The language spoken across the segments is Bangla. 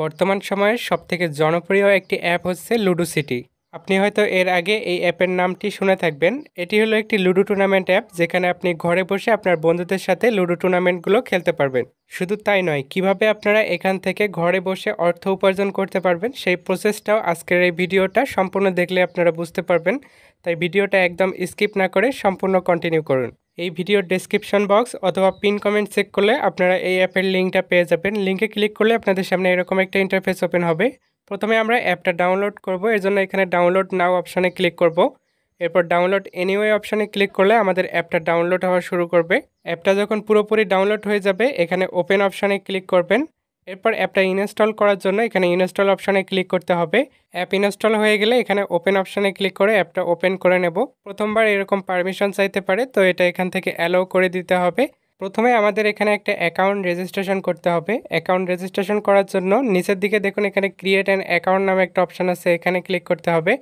বর্তমান সময়ের সবথেকে জনপ্রিয় একটি অ্যাপ হচ্ছে লুডো সিটি। আপনি হয়তো এর আগে এই অ্যাপের নামটি শুনে থাকবেন। এটি হলো একটি লুডো টুর্নামেন্ট অ্যাপ, যেখানে আপনি ঘরে বসে আপনার বন্ধুদের সাথে লুডো টুর্নামেন্টগুলো খেলতে পারবেন। শুধু তাই নয়, কিভাবে আপনারা এখান থেকে ঘরে বসে অর্থ উপার্জন করতে পারবেন সেই প্রসেসটাও আজকের এই ভিডিওটা সম্পূর্ণ দেখলে আপনারা বুঝতে পারবেন। তাই ভিডিওটা একদম স্কিপ না করে সম্পূর্ণ কন্টিনিউ করুন। এই ভিডিওর ডেসক্রিপশন বক্স অথবা পিন কমেন্ট চেক করলে আপনারা এই অ্যাপের লিঙ্কটা পেয়ে যাবেন। লিঙ্কে ক্লিক করলে আপনাদের সামনে এরকম একটা ইন্টারফেস ওপেন হবে। প্রথমে আমরা অ্যাপটা ডাউনলোড করব, এর জন্য এখানে ডাউনলোড নাও অপশানে ক্লিক করব। এরপর ডাউনলোড এনিওয়ে অপশানে ক্লিক করলে আমাদের অ্যাপটা ডাউনলোড হওয়া শুরু করবে। অ্যাপটা যখন পুরোপুরি ডাউনলোড হয়ে যাবে, এখানে ওপেন অপশানে ক্লিক করবেন। এরপর অ্যাপটা ইনস্টল করার জন্য এখানে ইনস্টল অপশানে ক্লিক করতে হবে। অ্যাপ ইনস্টল হয়ে গেলে এখানে ওপেন অপশানে ক্লিক করে অ্যাপটা ওপেন করে নেব। প্রথমবার এরকম পারমিশন চাইতে পারে, তো এটা এখান থেকে অ্যালাউ করে দিতে হবে। প্রথমে আমাদের এখানে একটা অ্যাকাউন্ট রেজিস্ট্রেশন করতে হবে। অ্যাকাউন্ট রেজিস্ট্রেশন করার জন্য নিচের দিকে দেখুন এখানে ক্রিয়েট অ্যান অ্যাকাউন্ট নামে একটা অপশান আছে, এখানে ক্লিক করতে হবে।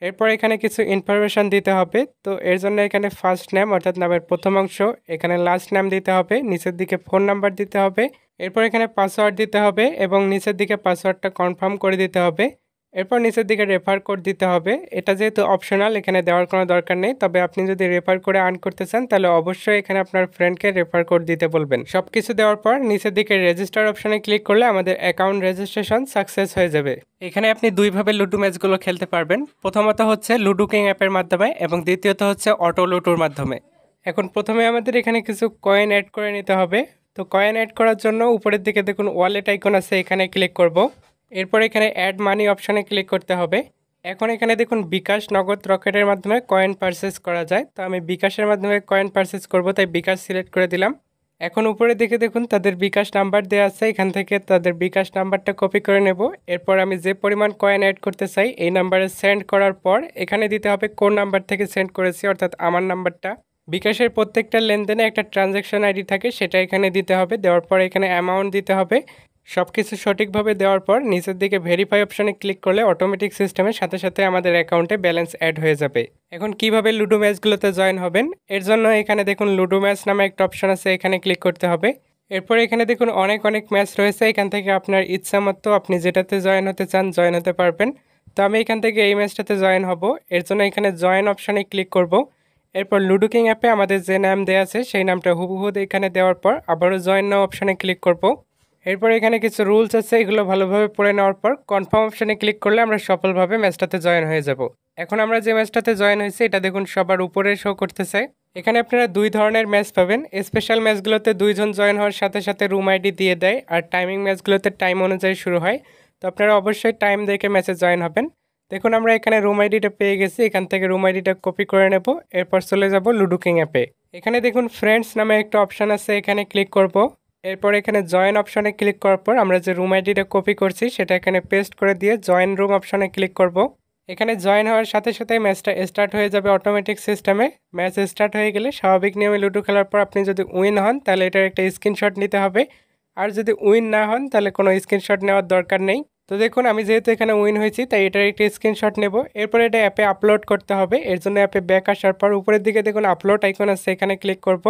এরপর এখানে কিছু ইনফরমেশান দিতে হবে। তো এর জন্য এখানে ফার্স্ট নেম অর্থাৎ নামের প্রথম অংশ, এখানে লাস্ট নেম দিতে হবে, নিচের দিকে ফোন নাম্বার দিতে হবে। এরপর এখানে পাসওয়ার্ড দিতে হবে এবং নিচের দিকে পাসওয়ার্ডটা কনফার্ম করে দিতে হবে। এরপর নিচের দিকে রেফার কোড দিতে হবে। এটা যেহেতু অপশনাল, এখানে দেওয়ার কোনো দরকার নেই, তবে আপনি যদি রেফার করে আর্ন করতে চান তাহলে অবশ্যই এখানে আপনার ফ্রেন্ডকে রেফার কোড দিতে বলবেন। সব কিছু দেওয়ার পর নিচের দিকে রেজিস্টার অপশানে ক্লিক করলে আমাদের অ্যাকাউন্ট রেজিস্ট্রেশন সাকসেস হয়ে যাবে। এখানে আপনি দুইভাবে লুডো ম্যাচগুলো খেলতে পারবেন। প্রথমত হচ্ছে লুডো কিং অ্যাপের মাধ্যমে এবং দ্বিতীয়ত হচ্ছে অটো লুডোর মাধ্যমে। এখন প্রথমে আমাদের এখানে কিছু কয়েন অ্যাড করে নিতে হবে। তো কয়েন অ্যাড করার জন্য উপরের দিকে দেখুন ওয়ালেট আইকন আছে, এখানে ক্লিক করব। এরপর এখানে অ্যাড মানি অপশানে ক্লিক করতে হবে। এখন এখানে দেখুন বিকাশ, নগদ, রকেটের মাধ্যমে কয়েন পারচেস করা যায়। তো আমি বিকাশের মাধ্যমে কয়েন পারচেস করব, তাই বিকাশ সিলেক্ট করে দিলাম। এখন উপরের দিকে দেখুন তাদের বিকাশ নাম্বার দেওয়া আছে, এখান থেকে তাদের বিকাশ নাম্বারটা কপি করে নেব। এরপর আমি যে পরিমাণ কয়েন অ্যাড করতে চাই এই নাম্বারে সেন্ড করার পর এখানে দিতে হবে কোন নাম্বার থেকে সেন্ড করেছি, অর্থাৎ আমার নাম্বারটা। বিকাশের প্রত্যেকটা লেনদেনে একটা ট্রানজ্যাকশন আইডি থাকে, সেটা এখানে দিতে হবে। দেওয়ার পর এখানে অ্যামাউন্ট দিতে হবে। সব কিছু সঠিকভাবে দেওয়ার পর নিচের দিকে ভেরিফাই অপশানে ক্লিক করলে অটোমেটিক সিস্টেমের সাথে সাথে আমাদের অ্যাকাউন্টে ব্যালেন্স অ্যাড হয়ে যাবে। এখন কিভাবে লুডো ম্যাচগুলোতে জয়েন হবেন, এর জন্য এখানে দেখুন লুডো ম্যাচ নামে একটা অপশান আছে, এখানে ক্লিক করতে হবে। এরপর এখানে দেখুন অনেক ম্যাচ রয়েছে, এখান থেকে আপনার ইচ্ছা মতো আপনি যেটাতে জয়েন হতে চান জয়েন হতে পারবেন। তো আমি এখান থেকে এই ম্যাচটাতে জয়েন হব, এর জন্য এখানে জয়েন অপশানে ক্লিক করব। এরপর লুডো কিং অ্যাপে আমাদের যে নাম দেওয়া আছে সেই নামটা হুবহু এখানে দেওয়ার পর আবারও জয়েন নাও অপশানে ক্লিক করব। এরপর এখানে কিছু রুলস আছে, এগুলো ভালোভাবে পড়ে নেওয়ার পর কনফার্ম অপশানে ক্লিক করলে আমরা সফলভাবে ম্যাচটাতে জয়েন হয়ে যাব। এখন আমরা যে ম্যাচটাতে জয়েন হয়েছি এটা দেখুন সবার উপরে শো করতেছে। এখানে আপনারা দুই ধরনের ম্যাচ পাবেন। স্পেশাল ম্যাচগুলোতে দুইজন জয়েন হওয়ার সাথে সাথে রুম আইডি দিয়ে দেয়, আর টাইমিং ম্যাচগুলোতে টাইম অনুযায়ী শুরু হয়। তো আপনারা অবশ্যই টাইম দেখে ম্যাচে জয়েন হবেন। দেখুন আমরা এখানে রুম আইডিটা পেয়ে গেছি, এখান থেকে রুম আইডিটা কপি করে নেব। এরপর চলে যাব লুডো কিং অ্যাপে। এখানে দেখুন ফ্রেন্ডস নামে একটা অপশান আছে, এখানে ক্লিক করব। এরপর এখানে জয়েন অপশানে ক্লিক করার পর আমরা যে রুম আইডিটা কপি করছি সেটা এখানে পেস্ট করে দিয়ে জয়েন রুম অপশানে ক্লিক করব। এখানে জয়েন হওয়ার সাথে সাথে ম্যাচটা স্টার্ট হয়ে যাবে অটোমেটিক সিস্টেমে। ম্যাচ স্টার্ট হয়ে গেলে স্বাভাবিক নিয়মে লুডো খেলার পর আপনি যদি উইন হন তাহলে এটার একটা স্ক্রিনশট নিতে হবে, আর যদি উইন না হন তাহলে কোনো স্ক্রিনশট নেওয়ার দরকার নেই। তো দেখুন আমি যেহেতু এখানে উইন হয়েছি তাই এটার একটা স্ক্রিনশট নেব। এরপর এটা অ্যাপে আপলোড করতে হবে, এর জন্য অ্যাপে ব্যাক আসার পর উপরের দিকে দেখুন আপলোড আইকন আছে, এখানে ক্লিক করব।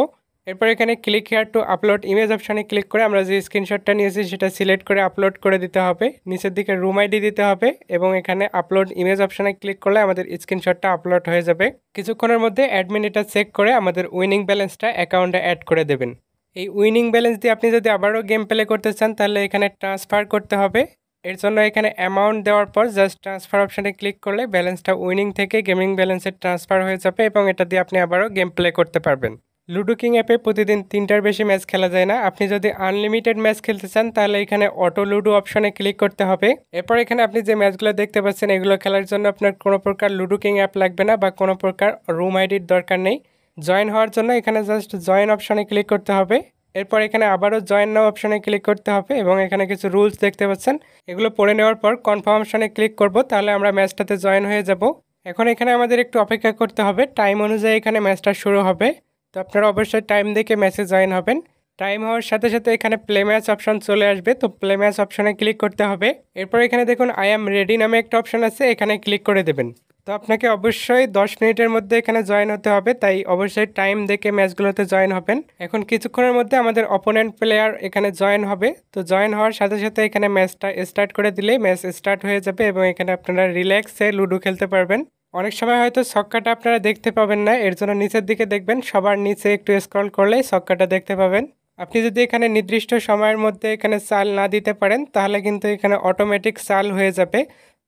এরপর এখানে click here two upload image অপশানে ক্লিক করে আমরা যে স্ক্রিনশটটা নিয়েছি সেটা সিলেক্ট করে আপলোড করে দিতে হবে। নিচের দিকে রুম আইডি দিতে হবে এবং এখানে আপলোড ইমেজ অপশানে ক্লিক করলে আমাদের স্ক্রিনশটটা আপলোড হয়ে যাবে। কিছুক্ষণের মধ্যে অ্যাডমিন এটা চেক করে আমাদের উইনিং ব্যালেন্সটা অ্যাকাউন্টে অ্যাড করে দেবেন। এই উইনিং ব্যালেন্স দিয়ে আপনি যদি আবারও গেম প্লে করতে চান তাহলে এখানে ট্রান্সফার করতে হবে। এর জন্য এখানে অ্যামাউন্ট দেওয়ার পর জাস্ট ট্রান্সফার অপশানে ক্লিক করলে ব্যালেন্সটা উইনিং থেকে গেমিং ব্যালেন্সে ট্রান্সফার হয়ে যাবে এবং এটা দিয়ে আপনি আবারও গেম প্লে করতে পারবেন। লুডো কিং অ্যাপে প্রতিদিন 3টার বেশি ম্যাচ খেলা যায় না। আপনি যদি আনলিমিটেড ম্যাচ খেলতে চান তাহলে এখানে অটো লুডো অপশানে ক্লিক করতে হবে। এরপর এখানে আপনি যে ম্যাচগুলো দেখতে পাচ্ছেন এগুলো খেলার জন্য আপনার কোনো প্রকার লুডো কিং অ্যাপ লাগবে না বা কোনো প্রকার রুম আইডির দরকার নেই। জয়েন হওয়ার জন্য এখানে জাস্ট জয়েন অপশানে ক্লিক করতে হবে। এরপর এখানে আবারও জয়েন নাও অপশানে ক্লিক করতে হবে এবং এখানে কিছু রুলস দেখতে পাচ্ছেন, এগুলো পড়ে নেওয়ার পর কনফার্ম অপশানে ক্লিক করব, তাহলে আমরা ম্যাচটাতে জয়েন হয়ে যাব। এখন এখানে আমাদের একটু অপেক্ষা করতে হবে, টাইম অনুযায়ী এখানে ম্যাচটা শুরু হবে। তো আপনারা অবশ্যই টাইম দেখে ম্যাচে জয়েন হবেন। টাইম হওয়ার সাথে সাথে এখানে প্লে ম্যাচ অপশন চলে আসবে, তো প্লে ম্যাচ অপশনে ক্লিক করতে হবে। এরপর এখানে দেখুন আই অ্যাম রেডি নামে একটা অপশন আছে, এখানে ক্লিক করে দেবেন। তো আপনাকে অবশ্যই 10 মিনিটের মধ্যে এখানে জয়েন হতে হবে, তাই অবশ্যই টাইম দেখে ম্যাচগুলোতে জয়েন হবেন। এখন কিছুক্ষণের মধ্যে আমাদের অপোনেন্ট প্লেয়ার এখানে জয়েন হবে। তো জয়েন হওয়ার সাথে সাথে এখানে ম্যাচটা স্টার্ট করে দিলেই ম্যাচ স্টার্ট হয়ে যাবে এবং এখানে আপনারা রিল্যাক্সে লুডো খেলতে পারবেন। অনেক সময় হয়তো ছক্কাটা আপনারা দেখতে পাবেন না, এর জন্য নিচের দিকে দেখবেন, সবার নিচে একটু স্ক্রল করলেই ছক্কাটা দেখতে পাবেন। আপনি যদি এখানে নির্দিষ্ট সময়ের মধ্যে এখানে চাল না দিতে পারেন তাহলে কিন্তু এখানে অটোমেটিক চাল হয়ে যাবে।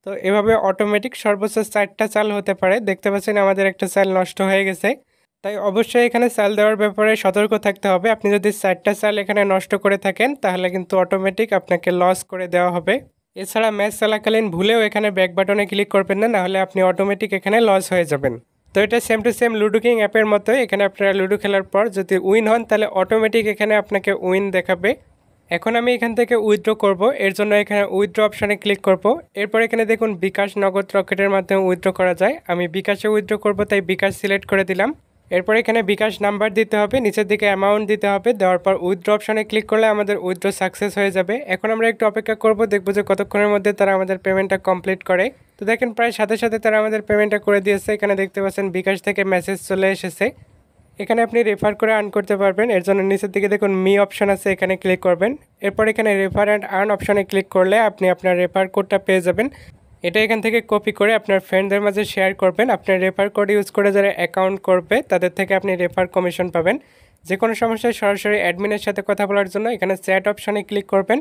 তো এভাবে অটোমেটিক সর্বোচ্চ 4টা চাল হতে পারে। দেখতে পাচ্ছেন আমাদের একটা চাল নষ্ট হয়ে গেছে, তাই অবশ্যই এখানে চাল দেওয়ার ব্যাপারে সতর্ক থাকতে হবে। আপনি যদি 4টা চাল এখানে নষ্ট করে থাকেন তাহলে কিন্তু অটোমেটিক আপনাকে লস করে দেওয়া হবে। এছাড়া ম্যাচ চলাকালীন ভুলেও এখানে ব্যাক বাটনে ক্লিক করবেন না, নাহলে আপনি অটোমেটিক এখানে লস হয়ে যাবেন। তো এটা same to same ludo king অ্যাপের মতোই। এখানে আপনারা লুডো খেলার পর যদি উইন হন তাহলে অটোমেটিক এখানে আপনাকে উইন দেখাবে। এখন আমি এখান থেকে উইথড্র করব, এর জন্য এখানে উইথড্র অপশানে ক্লিক করব। এরপর এখানে দেখুন বিকাশ, নগদ, রকেটের মাধ্যমে উইথড্র করা যায়। আমি বিকাশে উইথড্র করব, তাই বিকাশ সিলেক্ট করে দিলাম। এরপর এখানে বিকাশ নাম্বার দিতে হবে, নিচের দিকে অ্যামাউন্ট দিতে হবে। দেওয়ার পর উইথড্র অপশানে ক্লিক করলে আমাদের উইথড্র সাকসেস হয়ে যাবে। এখন আমরা একটু অপেক্ষা করব, দেখবো যে কতক্ষণের মধ্যে তারা আমাদের পেমেন্টটা কমপ্লিট করে। তো দেখেন প্রায় সাথে সাথে তারা আমাদের পেমেন্টটা করে দিয়েছে। এখানে দেখতে পাচ্ছেন বিকাশ থেকে মেসেজ চলে এসেছে। এখানে আপনি রেফার করে আর্ন করতে পারবেন। এর জন্য নিচের দিকে দেখুন মি অপশন আছে, এখানে ক্লিক করবেন। এরপর এখানে রেফার অ্যান্ড আর্ন অপশানে ক্লিক করলে আপনি আপনার রেফার কোডটা পেয়ে যাবেন। এটা এখান থেকে কপি করে আপনার ফ্রেন্ডদের মাঝে শেয়ার করবেন। আপনার রেফার কোড ইউজ করে যারা অ্যাকাউন্ট করবে তাদের থেকে আপনি রেফার কমিশন পাবেন। যে কোনো সমস্যায় সরাসরি অ্যাডমিনের সাথে কথা বলার জন্য এখানে চ্যাট অপশানে ক্লিক করবেন।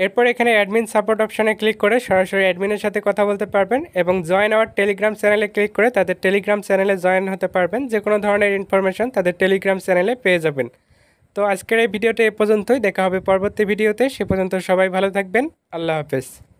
এরপর এখানে অ্যাডমিন সাপোর্ট অপশানে ক্লিক করে সরাসরি অ্যাডমিনের সাথে কথা বলতে পারবেন এবং জয়েন আওয়ার টেলিগ্রাম চ্যানেলে ক্লিক করে তাদের টেলিগ্রাম চ্যানেলে জয়েন হতে পারবেন। যে কোনো ধরনের ইনফরমেশন তাদের টেলিগ্রাম চ্যানেলে পেয়ে যাবেন। তো আজকের এই ভিডিওটা এ পর্যন্তই, দেখা হবে পরবর্তী ভিডিওতে। সে পর্যন্ত সবাই ভালো থাকবেন। আল্লাহ হাফেজ।